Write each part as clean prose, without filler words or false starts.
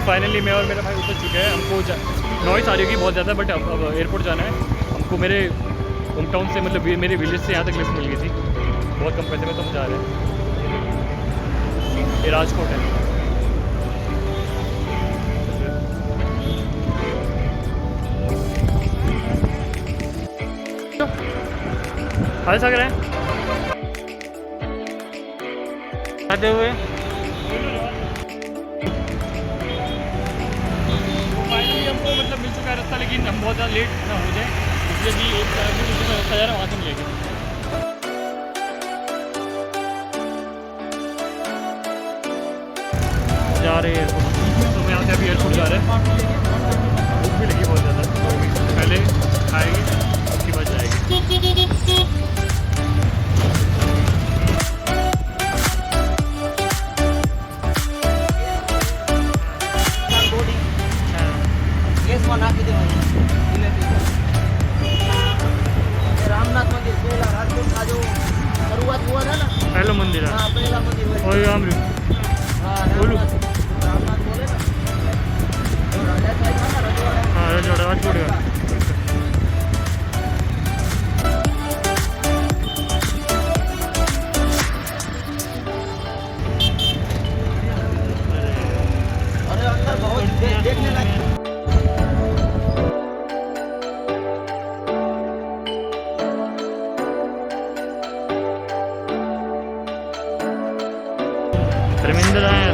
Finally मैं और मेरा भाई उतर चुके हैं। हमको नॉइस आ रही होगी बहुत ज़्यादा, बट अब एयरपोर्ट जाना है हमको। मेरे होम टाउन से मतलब मेरे विलेज से यहाँ तक लिफ्ट मिल गई थी बहुत कम पैसे में, तो हम जा रहे हैं। ये राजकोट है। हाय सागर है आते हुए फाइनली हमको मतलब मिल चुका है रास्ता, लेकिन हम बहुत ज़्यादा लेट ना हो जाए इसलिए भी एक रास्ता जा रहा है, वहाँ से मिलेगी। जा रहे हैं एयरपोर्ट, तो मैं यहाँ से अभी एयरपोर्ट जा रहे हैं। भूख भी लगी बहुत ज़्यादा, तो पहले खाएंगे उसके बाद जाएगी। रामनाथ मंदिर पहला राजकोट का जो शुरुआत हुआ था ना, पहला मंदिर है। हाँ पहला मंदिर वही बोलू रामनाथ बोले ना, जो राजा था ना रजवाड़ा। हाँ राजकोट है। अरे अंदर बहुत देखने लायक। धर्मेंद्र आए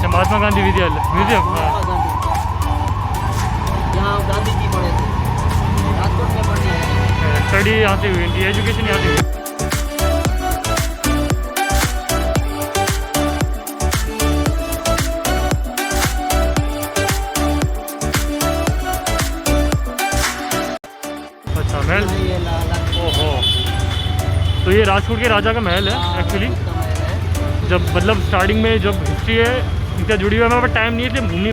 महात्मा गांधी विद्यालय म्यूजियम। हाँ यहाँ गांधी जी पढ़े थे, राजकोट में पढ़ी है। स्टडी यहाँ से हुई, इनकी एजुकेशन यहाँ से हुई। अच्छा महल, ओहो, तो ये राजकोट के राजा का महल है एक्चुअली। जब मतलब स्टार्टिंग में जब हिस्ट्री है इनका जुड़ी हुई है, मेरे पास टाइम नहीं है इसलिए घूमनी।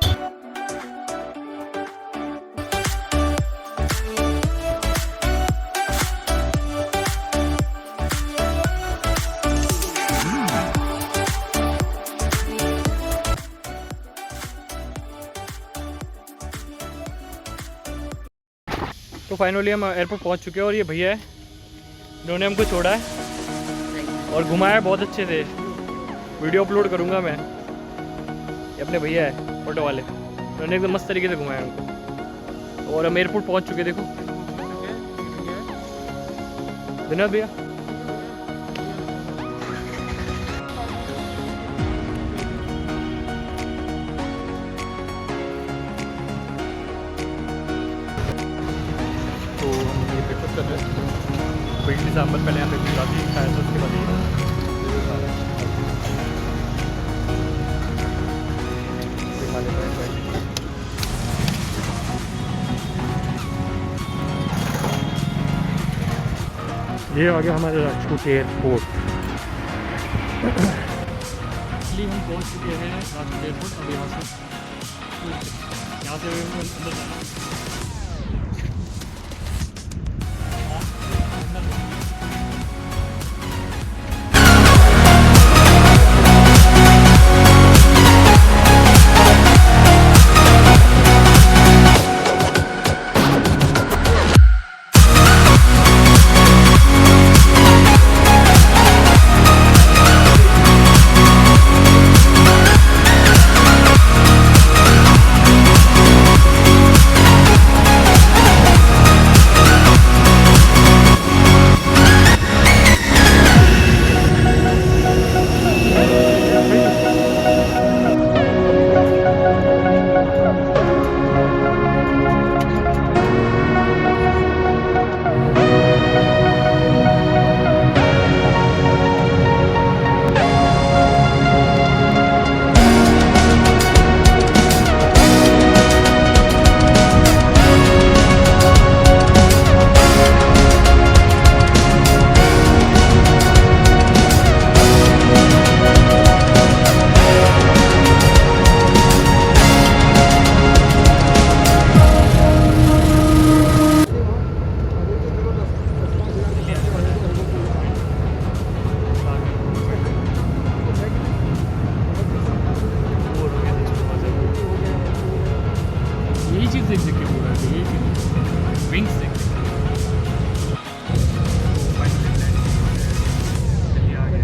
तो फाइनली हम एयरपोर्ट पहुंच चुके हैं और ये भैया है, इन्होंने हमको छोड़ा है और घुमाया बहुत अच्छे से। वीडियो अपलोड करूंगा मैं। ये अपने भैया है फोटो वाले, उन्होंने एकदम मस्त तरीके से घुमाया हमको। और हम एयरपोर्ट पहुंच चुके, देखो। धन्यवाद भैया। तो हम ये ब्रेकफास्ट कर रहे हैं। तो इडली सांभर पहले यहाँ पे गुजराती खाया था, उसके बाद ये ये आ गया हमारे राजकोट एयरपोर्ट। इसलिए हम पहुंच चुके हैं राजकोट एयरपोर्ट। अब यहाँ से अंदर जाना है। व्हील्स देख सकते हो पूरा, ये विंग्स देख सकते हो। चलिए आगे।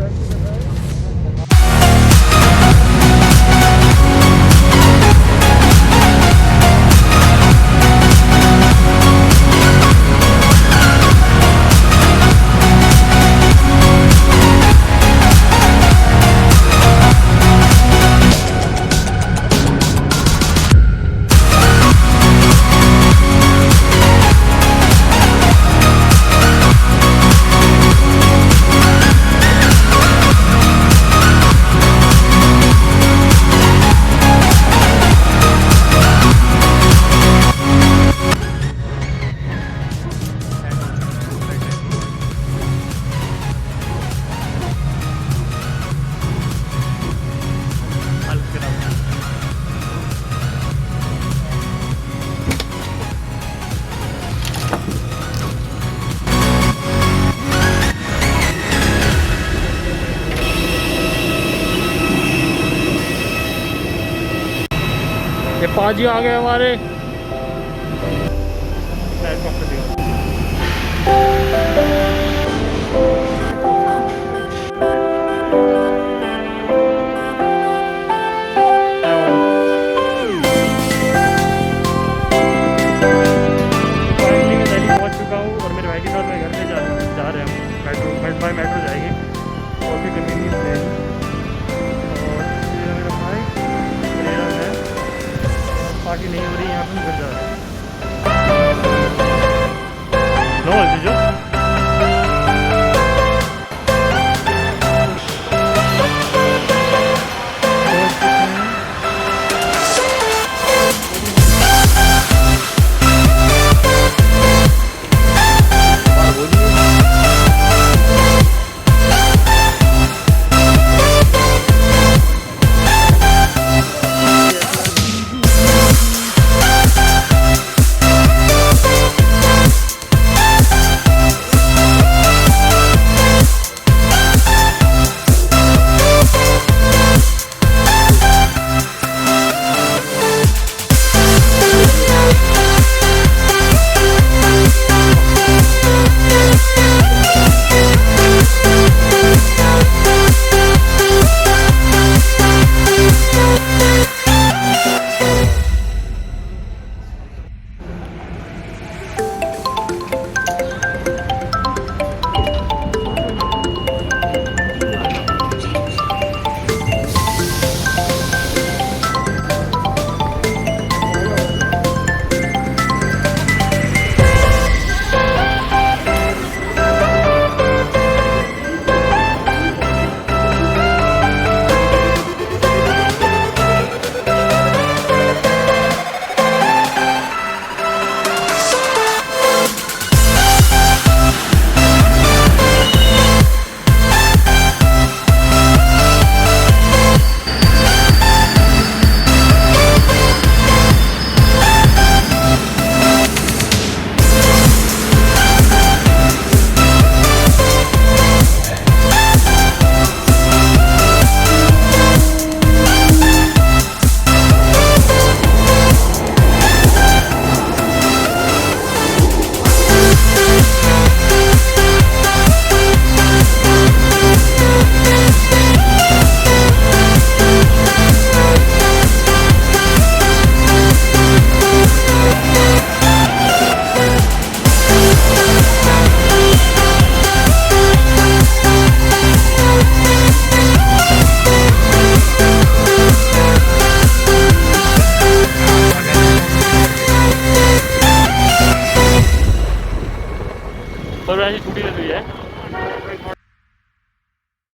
ये पाजी आ गए हमारे। पहुंच चुका हूँ और मेरे भाई के साथ मैं घर से जा रहे हैं। मेट्रो जाएगी और भी कन्वीनियंस है। और ये मेरा भाई मेरा है, पार्टी नहीं हो रही यहाँ पे, घर जा रहे हैं। नो जीजो छुट्टी लग गई है।